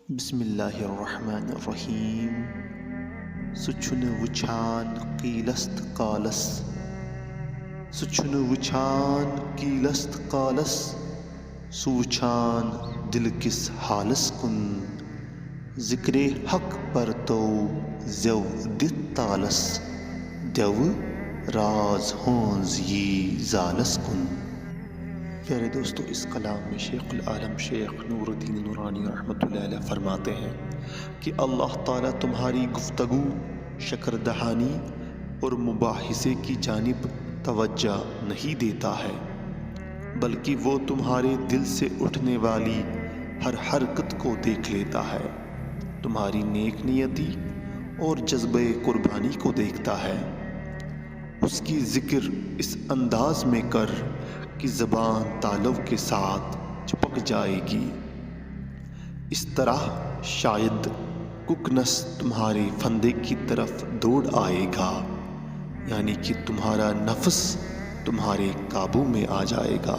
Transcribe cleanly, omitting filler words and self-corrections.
بسم اللہ الرحمن الرحیم. سُہ چھُنہٕ وٕچھان قیٖلس تہٕ قالس، سُہ چھُنہٕ وٕچھان قیٖلس تہٕ قالس، سُہ وٕچھان دِلہٕ کِس حالس کُن. ذِکرِ حق پرتو زٮ۪و دِتھ تالس، دٮ۪وٕ راز ہٲنز یی زالس کُن. پیارے دوستو، اس کلام میں شیخ العالم شیخ نور الدین نورانی رحمۃ اللہ علیہ فرماتے ہیں کہ اللہ تعالیٰ تمہاری گفتگو، شکر دہانی اور مباحثے کی جانب توجہ نہیں دیتا ہے، بلکہ وہ تمہارے دل سے اٹھنے والی ہر حرکت کو دیکھ لیتا ہے، تمہاری نیک نیتی اور جذبہ قربانی کو دیکھتا ہے. اس کی ذکر اس انداز میں کر کہ زبان تالو کے ساتھ چپک جائے گی. اس طرح شاید ککنس تمہارے پھندے کی طرف دوڑ آئے گا، یعنی کہ تمہارا نفس تمہارے قابو میں آ جائے گا.